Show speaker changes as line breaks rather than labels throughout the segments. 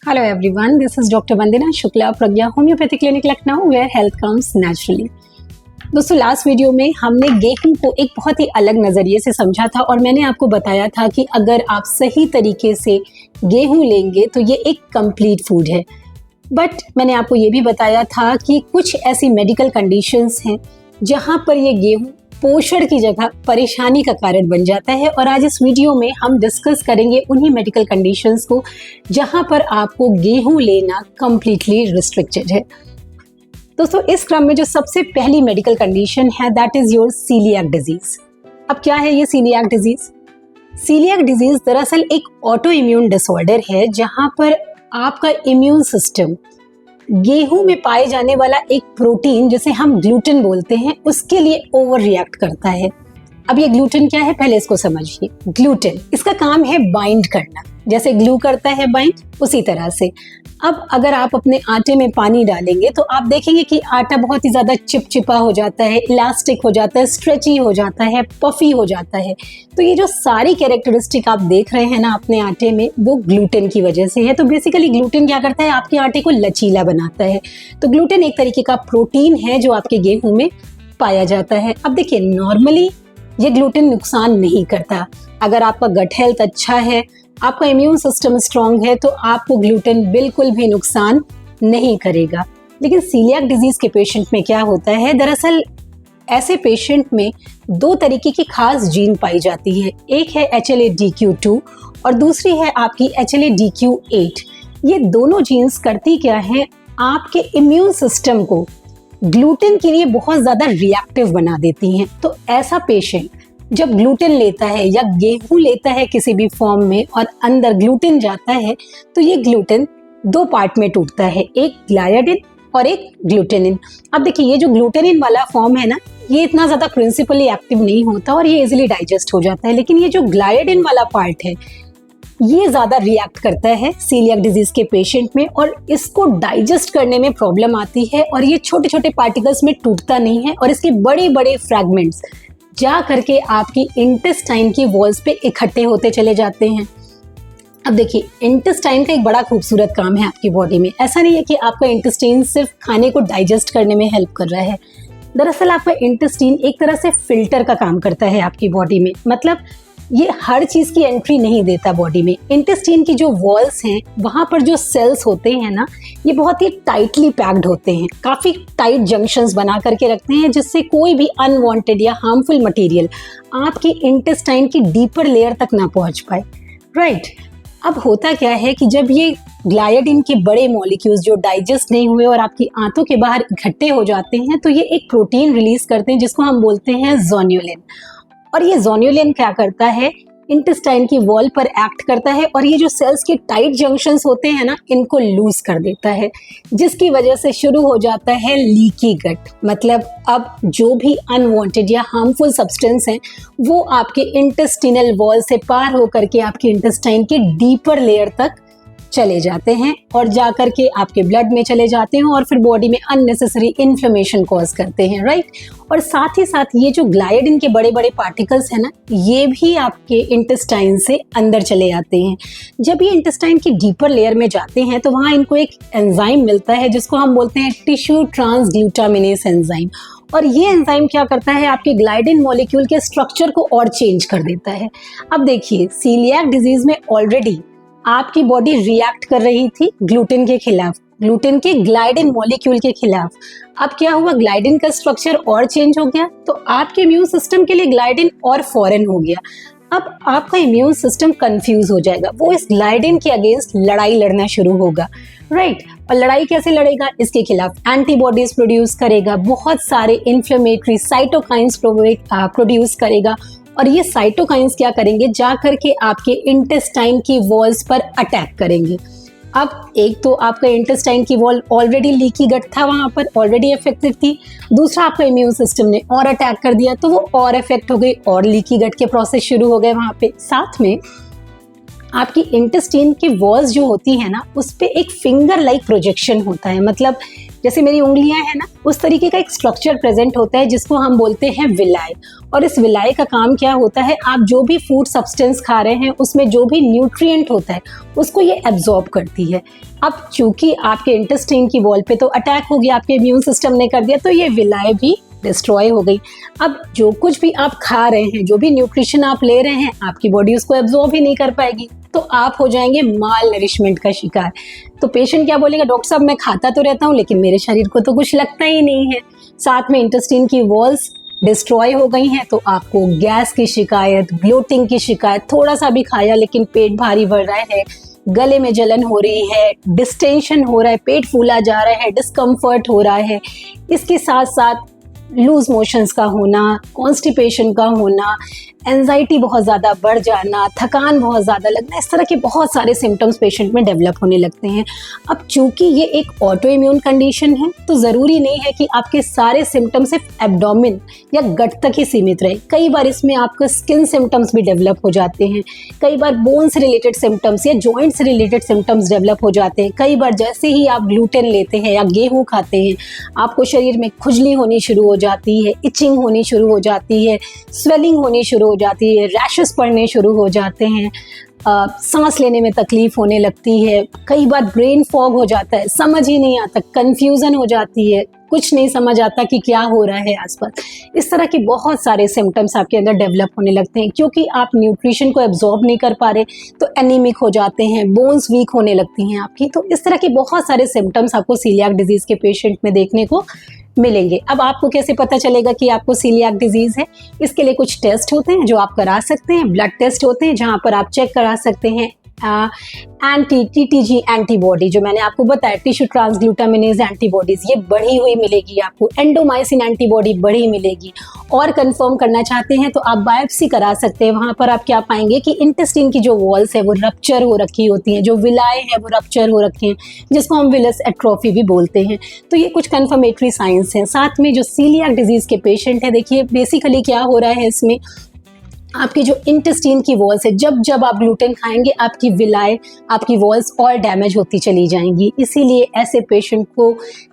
Hello everyone, this is Dr. Vandana Shukla, Pragya Homeopathy Clinic Lucknow, where health comes naturally. दोस्तों last video में हमने गेहूं को एक बहुत ही अलग नज़रिए से समझा था और मैंने आपको बताया था कि अगर आप सही तरीके से गेहूं लेंगे तो ये एक कंप्लीट फूड है। बट मैंने आपको ये भी बताया था कि कुछ ऐसी मेडिकल कंडीशंस हैं जहां पर ये गेहूं पोषण की जगह परेशानी का कारण बन जाता है। और आज इस वीडियो में हम डिस्कस करेंगे उन्हीं मेडिकल कंडीशंस को जहां पर आपको गेहूं लेना कंप्लीटली रिस्ट्रिक्टेड है। दोस्तों इस क्रम में जो सबसे पहली मेडिकल कंडीशन है that is your celiac disease. अब क्या है ये सीलियाक डिजीज? सीलियाक डिजीज दरअसल एक ऑटो इम्यून डिसऑर्डर है जहां पर आपका इम्यून सिस्टम गेहूं में पाए जाने वाला एक प्रोटीन जिसे हम ग्लूटेन बोलते हैं उसके लिए ओवर रिएक्ट करता है। अब ये ग्लूटेन क्या है पहले इसको समझिए। ग्लूटेन इसका काम है बाइंड करना, जैसे ग्लू करता है बाइंड उसी तरह से। अब अगर आप अपने आटे में पानी डालेंगे तो आप देखेंगे कि आटा बहुत ही ज्यादा चिपचिपा हो जाता है, इलास्टिक हो जाता है, स्ट्रेची हो जाता है, पफी हो जाता है। तो ये जो सारी कैरेक्टरिस्टिक आप देख रहे हैं ना अपने आटे में वो ग्लूटेन की वजह से है। तो बेसिकली ग्लूटेन क्या करता है आपके आटे को लचीला बनाता है। तो ग्लूटेन एक तरीके का प्रोटीन है जो आपके गेहूं में पाया जाता है। अब देखिए नॉर्मली ये ग्लूटेन नुकसान नहीं करता। अगर आपका गट हेल्थ अच्छा है, आपका इम्यून सिस्टम स्ट्रांग है तो आपको ग्लूटेन बिल्कुल भी नुकसान नहीं करेगा। लेकिन सीलियाक डिजीज के पेशेंट में क्या होता है, दरअसल ऐसे पेशेंट में दो तरीके की खास जीन पाई जाती है। एक है HLA-DQ2 और दूसरी है आपकी HLA-DQ8। ये दोनों जीन्स करती क्या है, आपके इम्यून सिस्टम को ग्लूटेन के लिए बहुत ज्यादा रिएक्टिव बना देती हैं। तो ऐसा पेशेंट जब ग्लूटेन लेता है या गेहूं लेता है किसी भी फॉर्म में और अंदर ग्लूटेन जाता है तो ये ग्लूटेन दो पार्ट में टूटता है, एक ग्लाइडिन और एक ग्लूटेनिन। अब देखिए ये जो ग्लूटेनिन वाला फॉर्म है ना ये इतना ज्यादा प्रिंसिपली एक्टिव नहीं होता और ये इजिली डाइजेस्ट हो जाता है। लेकिन ये जो ग्लाइडिन वाला पार्ट है ये ज्यादा रिएक्ट करता है सीलियाक डिजीज के पेशेंट में और इसको डाइजेस्ट करने में प्रॉब्लम आती है और ये छोटे छोटे पार्टिकल्स में टूटता नहीं है और इसके बड़े बड़े फ्रैगमेंट्स जा करके आपकी इंटेस्टाइन की वॉल्स पे इकट्ठे होते चले जाते हैं। अब देखिए इंटेस्टाइन का एक बड़ा खूबसूरत काम है आपकी बॉडी में। ऐसा नहीं है कि आपका इंटेस्टाइन सिर्फ खाने को डाइजेस्ट करने में हेल्प कर रहा है। दरअसल आपका इंटेस्टाइन एक तरह से फिल्टर का काम करता है आपकी बॉडी में। मतलब ये हर चीज की एंट्री नहीं देता बॉडी में। इंटेस्टाइन की जो वॉल्स हैं वहां पर जो सेल्स होते हैं ना ये बहुत ही टाइटली पैक्ड होते हैं, काफी टाइट जंक्शंस बना करके रखते हैं जिससे कोई भी अनवांटेड या हार्मफुल मटेरियल आपकी इंटेस्टाइन की डीपर लेयर तक ना पहुंच पाए। राइट। अब होता क्या है कि जब ये ग्लाइडिन के बड़े मॉलिक्यूल्स जो डाइजेस्ट नहीं हुए और आपकी आंतों के बाहर इकट्ठे हो जाते हैं तो ये एक प्रोटीन रिलीज करते हैं जिसको हम बोलते हैं ज़ोन्युलिन। और ये ज़ोन्युलिन क्या करता है, इंटेस्टाइन की वॉल पर एक्ट करता है और ये जो सेल्स के टाइट जंक्शंस होते हैं ना इनको लूज कर देता है, जिसकी वजह से शुरू हो जाता है लीकी गट। मतलब अब जो भी अनवांटेड या हार्मफुल सब्सटेंस हैं वो आपके इंटेस्टिनल वॉल से पार होकर के आपके इंटेस्टाइन के डीपर लेयर तक चले जाते हैं और जा करके आपके ब्लड में चले जाते हैं और फिर बॉडी में अननेसेसरी इन्फ्लेमेशन कॉज करते हैं। राइट। और साथ ही साथ ये जो ग्लाइडिन के बड़े बड़े पार्टिकल्स हैं ना ये भी आपके इंटेस्टाइन से अंदर चले आते हैं। जब ये इंटेस्टाइन की डीपर लेयर में जाते हैं तो वहाँ इनको एक एंजाइम मिलता है जिसको हम बोलते हैं टिश्यू ट्रांसग्लूटामिनेस एंजाइम। और ये एंजाइम क्या करता है आपके ग्लाइडिन मॉलिक्यूल के स्ट्रक्चर को और चेंज कर देता है। अब देखिए सीलियाक डिजीज में ऑलरेडी आपकी बॉडी रिएक्ट कर रही थी ग्लूटेन के खिलाफ, ग्लूटेन के ग्लाइडिन मॉलिक्यूल के खिलाफ। अब क्या हुआ, ग्लाइडिन का स्ट्रक्चर और चेंज हो गया तो आपके इम्यून सिस्टम के लिए ग्लाइडिन और फॉरेन हो गया। अब आपका इम्यून सिस्टम कंफ्यूज हो जाएगा, वो इस ग्लाइडिन के अगेंस्ट लड़ाई लड़ना शुरू होगा। राइट। और लड़ाई कैसे लड़ेगा, इसके खिलाफ एंटीबॉडीज प्रोड्यूस करेगा, बहुत सारे इन्फ्लेमेटरी साइटोकाइंस प्रोड्यूस करेगा और ये साइटोकाइंस क्या करेंगे, जा करके आपके इंटेस्टाइन की वॉल्स पर अटैक करेंगे। अब एक तो आपका इंटेस्टाइन की वॉल ऑलरेडी लीकी गट था, वहां पर ऑलरेडी इफेक्टिव थी। दूसरा आपका इम्यून सिस्टम ने और अटैक कर दिया तो वो और इफेक्ट हो गई और लीकी गट के प्रोसेस शुरू हो गए वहां पे। साथ में आपकी इंटेस्टाइन की वॉल्स जो होती है ना उस पे एक फिंगर लाइक प्रोजेक्शन होता है। मतलब जैसे मेरी उंगलियां हैं ना, उस तरीके का एक स्ट्रक्चर प्रेजेंट होता है जिसको हम बोलते हैं विलाई। और इस विलाई का काम क्या होता है, आप जो भी फूड सब्सटेंस खा रहे हैं उसमें जो भी न्यूट्रिएंट होता है उसको ये एब्जॉर्ब करती है। अब चूंकि आपके इंटेस्टाइन की वॉल पे तो अटैक हो गया, आपके इम्यून सिस्टम ने कर दिया, तो ये विलाई भी डिस्ट्रॉय हो गई। अब जो कुछ भी आप खा रहे हैं, जो भी न्यूट्रिशन आप ले रहे हैं, आपकी बॉडी उसको एब्जॉर्ब ही नहीं कर पाएगी, तो आप हो जाएंगे माल नरिशमेंट का शिकार। तो पेशेंट क्या बोलेगा, डॉक्टर साहब मैं खाता तो रहता हूँ लेकिन मेरे शरीर को तो कुछ लगता ही नहीं है। साथ में इंटेस्टाइन की वॉल्स डिस्ट्रॉय हो गई हैं, तो आपको गैस की शिकायत, ब्लोटिंग की शिकायत, थोड़ा सा भी खाया लेकिन पेट भारी बढ़ रहा है, गले में जलन हो रही है, डिस्टेंशन हो रहा है, पेट फूला जा रहा है, डिस्कम्फर्ट हो रहा है, इसके साथ साथ लूज मोशंस का होना, कॉन्स्टिपेशन का होना, एंजाइटी बहुत ज़्यादा बढ़ जाना, थकान बहुत ज़्यादा लगना, इस तरह के बहुत सारे सिम्टम्स पेशेंट में डेवलप होने लगते हैं। अब चूंकि ये एक ऑटो इम्यून कंडीशन है तो ज़रूरी नहीं है कि आपके सारे सिम्टम्स सिर्फ एब्डोमेन या गट तक ही सीमित रहे। कई बार इसमें आपको स्किन सिम्टम्स भी डेवलप हो जाते हैं, कई बार बोन से रिलेटेड सिम्टम्स या जॉइंट से रिलेटेड सिम्टम्स डेवलप हो जाते हैं। कई बार जैसे ही आप ग्लूटेन लेते हैं या गेहूँ खाते हैं, आपको शरीर में खुजली होनी शुरू हो जाती है, इचिंग होनी शुरू हो जाती है, स्वेलिंग होनी शुरू हो जाती है, रैशेस पड़ने शुरू हो जाते हैं, सांस लेने में तकलीफ होने लगती है, कई बार ब्रेन फॉग हो जाता है, समझ ही नहीं आता, कंफ्यूजन हो जाती है, कुछ नहीं समझ आता कि क्या हो रहा है आसपास। इस तरह के बहुत सारे सिम्टम्स आपके अंदर डेवलप होने लगते हैं क्योंकि आप न्यूट्रिशन को एब्जॉर्ब नहीं कर पा रहे, तो एनीमिक हो जाते हैं, बोन्स वीक होने लगती हैं आपकी। तो इस तरह के बहुत सारे सिम्टम्स आपको सीलियाक डिजीज के पेशेंट में देखने को मिलेंगे। अब आपको कैसे पता चलेगा कि आपको सीलियाक डिजीज है? इसके लिए कुछ टेस्ट होते हैं जो आप करा सकते हैं, ब्लड टेस्ट होते हैं जहां पर आप चेक करा सकते हैं टीटीजी एंटीबॉडी, जो मैंने आपको बताया टिश्यू ट्रांसग्लूटामिनेज एंटीबॉडीज, ये बढ़ी हुई मिलेगी आपको, एंडोमाइसिन एंटीबॉडी बढ़ी मिलेगी। और कंफर्म करना चाहते हैं तो आप बायोप्सी करा सकते हैं, वहां पर आप क्या पाएंगे कि इंटेस्टाइन की जो वॉल्स है वो रप्चर हो रखी होती हैं, जो विलाए है वो रप्चर हो रखे हैं, जिसको हम विलस एट्रोफी भी बोलते हैं। तो ये कुछ कंफर्मेटरी साइंस हैं। साथ में जो सीलियाक डिजीज के पेशेंट है, देखिए बेसिकली क्या हो रहा है इसमें, आपकी जो इंटेस्टाइन की वॉल्स है, जब जब आप ग्लूटेन खाएंगे आपकी विलाए, आपकी वॉल्स और डैमेज होती चली जाएंगी। इसीलिए ऐसे पेशेंट को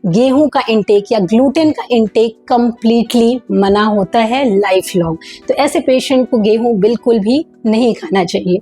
गेहूं का इंटेक या ग्लूटेन का इंटेक कंप्लीटली मना होता है लाइफ लॉन्ग। तो ऐसे पेशेंट को गेहूं बिल्कुल भी नहीं खाना चाहिए।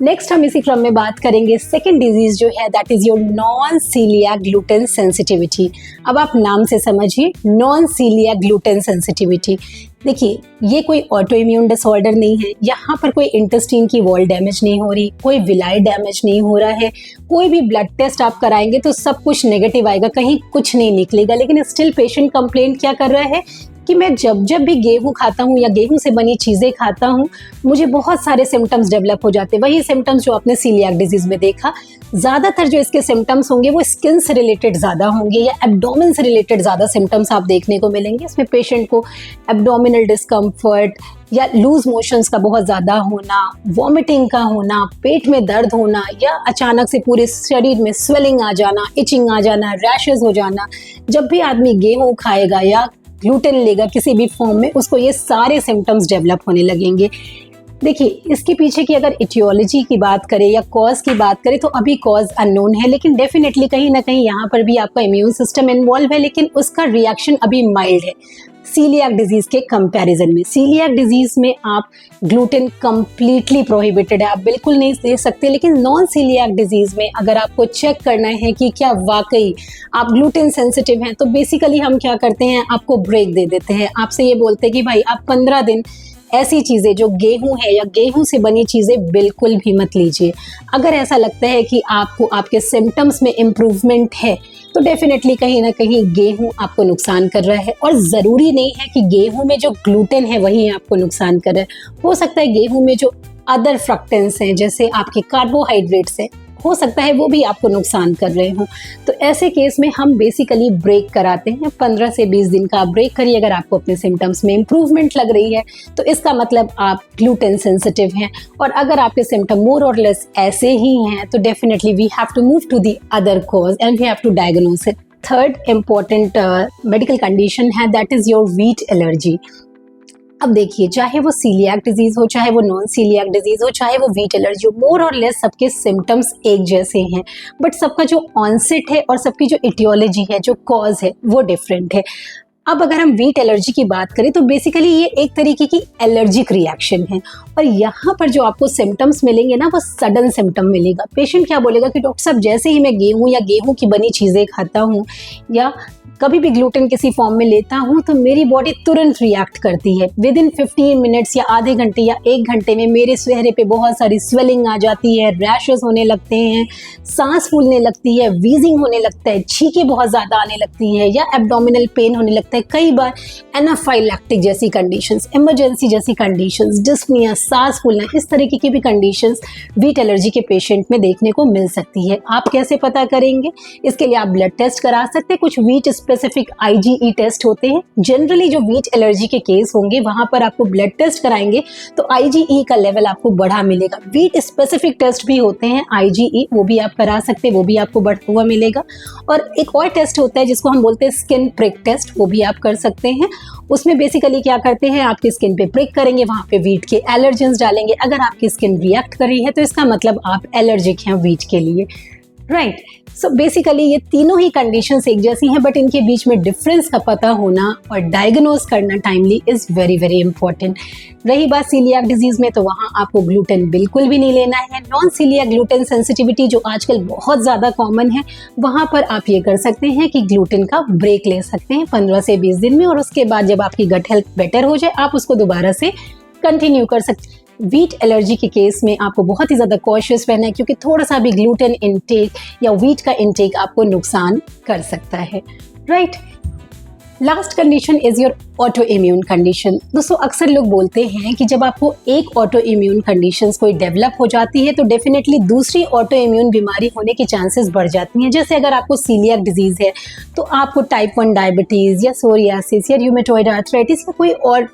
नेक्स्ट हम इसी क्रम में बात करेंगे सेकेंड डिजीज जो है, that is your non celiac gluten sensitivity. अब आप नाम से समझिए, नॉन सीलियाक ग्लूटेन सेंसिटिविटी। देखिए ये कोई ऑटो इम्यून डिसऑर्डर नहीं है, यहाँ पर कोई इंटेस्टाइन की वॉल डैमेज नहीं हो रही, कोई विलाई डैमेज नहीं हो रहा है, कोई भी ब्लड टेस्ट आप कराएंगे तो सब कुछ नेगेटिव आएगा, कहीं कुछ नहीं निकलेगा। लेकिन स्टिल पेशेंट कंप्लेंट क्या कर रहा है कि मैं जब जब भी गेहूं खाता हूं या गेहूं से बनी चीज़ें खाता हूं, मुझे बहुत सारे सिम्टम्स डेवलप हो जाते हैं। वही सिम्टम्स जो आपने सीलियाक डिजीज में देखा, ज़्यादातर जो इसके सिम्टम्स होंगे वो स्किन से रिलेटेड ज़्यादा होंगे या एब्डोमेन से रिलेटेड ज़्यादा सिम्टम्स आप देखने को मिलेंगे। इसमें पेशेंट को एब्डोमिनल डिस्कम्फर्ट या लूज मोशंस का बहुत ज़्यादा होना, वॉमिटिंग का होना, पेट में दर्द होना, या अचानक से पूरे शरीर में स्वेलिंग आ जाना, इचिंग आ जाना, रैशेज हो जाना। जब भी आदमी गेहूँ खाएगा या ग्लूटेन लेगा किसी भी फॉर्म में, उसको ये सारे सिम्टम्स डेवलप होने लगेंगे। देखिए इसके पीछे की अगर इटियोलॉजी की बात करें या कॉज की बात करें तो अभी कॉज अननोन है, लेकिन डेफिनेटली कहीं ना कहीं यहाँ पर भी आपका इम्यून सिस्टम इन्वॉल्व है, लेकिन उसका रिएक्शन अभी माइल्ड है सीलियाक डिजीज के कंपैरिजन में। सीलियाक डिजीज में आप ग्लूटेन कंप्लीटली प्रोहिबिटेड है, आप बिल्कुल नहीं ले सकते। लेकिन नॉन सीलियाक डिजीज में अगर आपको चेक करना है कि क्या वाकई आप ग्लूटेन सेंसिटिव हैं, तो बेसिकली हम क्या करते हैं, आपको ब्रेक दे देते हैं। आपसे ये बोलते हैं कि भाई आप 15 दिन ऐसी चीज़ें जो गेहूं है या गेहूं से बनी चीज़ें बिल्कुल भी मत लीजिए। अगर ऐसा लगता है कि आपको आपके सिम्टम्स में इम्प्रूवमेंट है तो डेफिनेटली कहीं ना कहीं गेहूं आपको नुकसान कर रहा है। और ज़रूरी नहीं है कि गेहूं में जो ग्लूटेन है वही आपको नुकसान कर रहा है, हो सकता है गेहूं में जो अदर फ्रक्टेंस हैं, जैसे आपके कार्बोहाइड्रेट्स हैं, हो सकता है वो भी आपको नुकसान कर रहे हो। तो ऐसे केस में हम बेसिकली ब्रेक कराते हैं। 15 से 20 दिन का आप ब्रेक करिए। अगर आपको अपने सिम्टम्स में इम्प्रूवमेंट लग रही है तो इसका मतलब आप ग्लूटेन सेंसिटिव हैं, और अगर आपके सिम्टम मोर और लेस ऐसे ही हैं तो definitely we have to move to the other cause and we have to diagnose it. Third important medical condition है, that is your wheat allergy. अब देखिए, चाहे वो सीलियाक डिजीज हो, चाहे वो नॉन सीलियाक डिजीज हो, चाहे वो व्हीट एलर्जी हो, मोर और लेस सबके सिम्टम्स एक जैसे हैं, बट सबका जो ऑनसेट है और सबकी जो इटियोलॉजी है, जो कॉज है, वो डिफरेंट है। अब अगर हम व्हीट एलर्जी की बात करें तो बेसिकली ये एक तरीके की एलर्जिक रिएक्शन है, और यहाँ पर जो आपको सिम्टम्स मिलेंगे ना, वो सडन सिम्टम मिलेगा। पेशेंट क्या बोलेगा कि डॉक्टर साहब, जैसे ही मैं गेहूँ या गेहूँ की बनी चीज़ें खाता हूँ या कभी भी ग्लूटेन किसी फॉर्म में लेता हूँ तो मेरी बॉडी तुरंत रिएक्ट करती है। विद इन 15 मिनट्स या आधे घंटे या 1 घंटे में मेरे चेहरे पे बहुत सारी स्वेलिंग आ जाती है, रैशेस होने लगते हैं, सांस फूलने लगती है, वीजिंग होने लगता है, छींकें बहुत ज़्यादा आने लगती है, या एब्डोमिनल पेन होने लगता है। कई बार एनाफाइलैक्टिक जैसी कंडीशंस, इमरजेंसी जैसी कंडीशंस, डिस्पनिया, सांस फूलना, इस तरीके की भी कंडीशंस व्हीट एलर्जी के पेशेंट में देखने को मिल सकती है। आप कैसे पता करेंगे? इसके लिए आप ब्लड टेस्ट करा सकते हैं। कुछ व्हीट स्पेसिफिक IgE टेस्ट होते हैं। जनरली जो व्हीट एलर्जी के केस होंगे वहां पर आपको ब्लड टेस्ट कराएंगे तो IgE का लेवल आपको बढ़ा मिलेगा। व्हीट स्पेसिफिक टेस्ट भी होते हैं IgE, वो भी आप करा सकते हैं, वो भी आपको बढ़ा हुआ मिलेगा। और एक और टेस्ट होता है जिसको हम बोलते हैं स्किन प्रिक टेस्ट, वो भी आप कर सकते हैं। उसमें बेसिकली क्या करते हैं, आपकी स्किन पे प्रिक करेंगे, वहां पे व्हीट के एलर्जेंस डालेंगे। अगर आपकी स्किन रिएक्ट कर रही है तो इसका मतलब आप एलर्जिक हैं व्हीट के लिए, राइट। सो बेसिकली ये तीनों ही कंडीशंस एक जैसी हैं, बट इनके बीच में डिफरेंस का पता होना और डायग्नोज करना timely is very very important. रही बात सीलियाक डिजीज़ में, तो वहाँ आपको ग्लूटेन बिल्कुल भी नहीं लेना है। नॉन सीलियाक ग्लूटेन सेंसिटिविटी जो आजकल बहुत ज़्यादा कॉमन है, वहाँ पर आप ये कर सकते हैं कि ग्लूटेन का ब्रेक ले सकते हैं 15 से 20 दिन में, और उसके बाद जब आपकी गट हेल्थ बेटर हो जाए आप उसको दोबारा से कंटिन्यू कर सकते हैं। व्हीट एलर्जी के केस में आपको बहुत ही ज़्यादा कॉशियस रहना है, क्योंकि थोड़ा सा भी ग्लूटेन इनटेक या व्हीट का इनटेक आपको नुकसान कर सकता है, right. Last condition is your auto immune condition. दोस्तों, अक्सर लोग बोलते हैं कि जब आपको एक ऑटो इम्यून कंडीशन कोई डेवलप हो जाती है तो डेफिनेटली दूसरी ऑटो इम्यून बीमारी होने की चांसेस बढ़ जाती हैं। जैसे अगर आपको सीलियाक डिजीज़ है तो आपको टाइप 1 डायबिटीज़ या सोरियासिस या रूमेटॉइड आर्थराइटिस या कोई और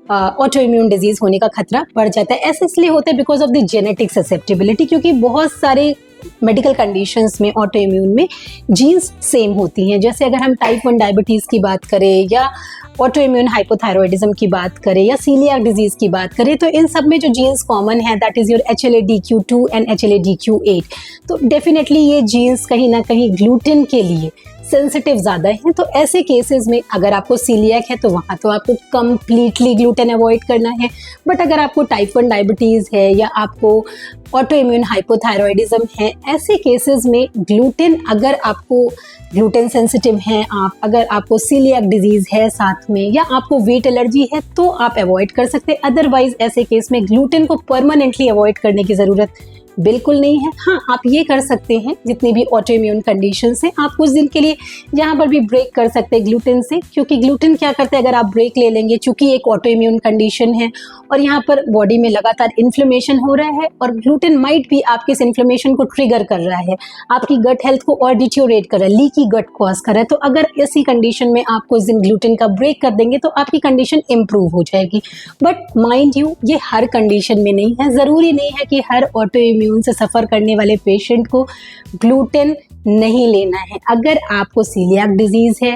ऑटो इम्यून डिजीज होने का खतरा बढ़ जाता है। ऐसा इसलिए होता है because of the genetic susceptibility, क्योंकि बहुत सारे मेडिकल कंडीशंस में ऑटो इम्यून में जीन्स सेम होती हैं। जैसे अगर हम टाइप 1 डायबिटीज़ की बात करें या ऑटो इम्यून हाइपोथायरॉयडिज्म की बात करें या सीलियाक डिजीज़ की बात करें, तो इन सब में जो जीन्स कॉमन है that is your HLA-DQ2 and HLA-DQ8। तो डेफिनेटली ये जीन्स कहीं ना कहीं ग्लूटेन के लिए सेंसिटिव ज़्यादा हैं। तो ऐसे केसेस में अगर आपको सीलियाक है तो वहाँ तो आपको कम्प्लीटली ग्लूटेन अवॉइड करना है। बट अगर आपको टाइप 1 डायबिटीज़ है या आपको ऑटो इम्यून हाइपोथायरॉयडिज्म है, ऐसे केसेस में ग्लूटेन, अगर आपको ग्लूटेन सेंसिटिव हैं आप, अगर आपको सीलियाक डिजीज़ है साथ में, या आपको व्हीट एलर्जी है, तो आप अवॉइड कर सकते हैं। अदरवाइज ऐसे केस में ग्लूटेन को परमानेंटली अवॉइड करने की ज़रूरत बिल्कुल नहीं है। हाँ, आप ये कर सकते हैं, जितनी भी ऑटो इम्यून कंडीशंस हैं आप कुछ दिन के लिए यहाँ पर भी ब्रेक कर सकते हैं ग्लूटेन से, क्योंकि ग्लूटेन क्या करता है, अगर आप ब्रेक ले लेंगे, चूंकि एक ऑटो इम्यून कंडीशन है और यहाँ पर बॉडी में लगातार इन्फ्लेमेशन हो रहा है, और ग्लूटेन माइट भी आपके इस इन्फ्लेमेशन को ट्रिगर कर रहा है, आपकी गट हेल्थ को और डिट्योरेट कर रहा है, लीकी गट कॉज कर रहा है। तो अगर ऐसी कंडीशन में आप कुछ दिन ग्लूटेन का ब्रेक कर देंगे तो आपकी कंडीशन इंप्रूव हो जाएगी। बट माइंड यू, ये हर कंडीशन में नहीं है। ज़रूरी नहीं है कि हर ऑटो इम्यून से सफ़र करने वाले पेशेंट को ग्लूटेन नहीं लेना है। अगर आपको सीलियाक डिजीज़ है,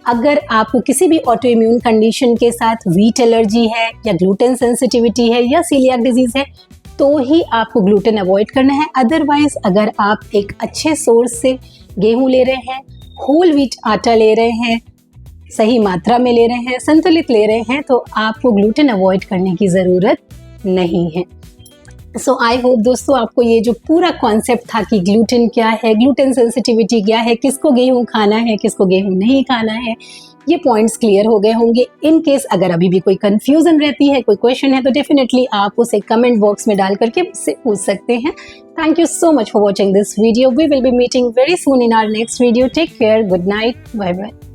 अगर आपको किसी भी ऑटो इम्यून कंडीशन के साथ व्हीट एलर्जी है या ग्लूटेन सेंसिटिविटी है या सीलियाक डिजीज़ है, तो ही आपको ग्लूटेन अवॉइड करना है। अदरवाइज अगर आप एक अच्छे सोर्स से गेहूँ ले रहे हैं, होल व्हीट आटा ले रहे हैं, सही मात्रा में ले रहे हैं, संतुलित ले रहे हैं, तो आपको ग्लूटेन अवॉइड करने की ज़रूरत नहीं है। सो आई होप दोस्तों आपको ये जो पूरा कॉन्सेप्ट था कि ग्लूटेन क्या है, ग्लूटेन सेंसिटिविटी क्या है, किसको गेहूँ खाना है, किसको गेहूँ नहीं खाना है, ये पॉइंट्स क्लियर हो गए होंगे। इन केस अगर अभी भी कोई कंफ्यूजन रहती है, कोई क्वेश्चन है, तो डेफिनेटली आप उसे कमेंट बॉक्स में डाल करके मुझसे पूछ सकते हैं। Thank you so much for watching this video. We will be meeting very soon in our next video. Take care, good night, bye bye.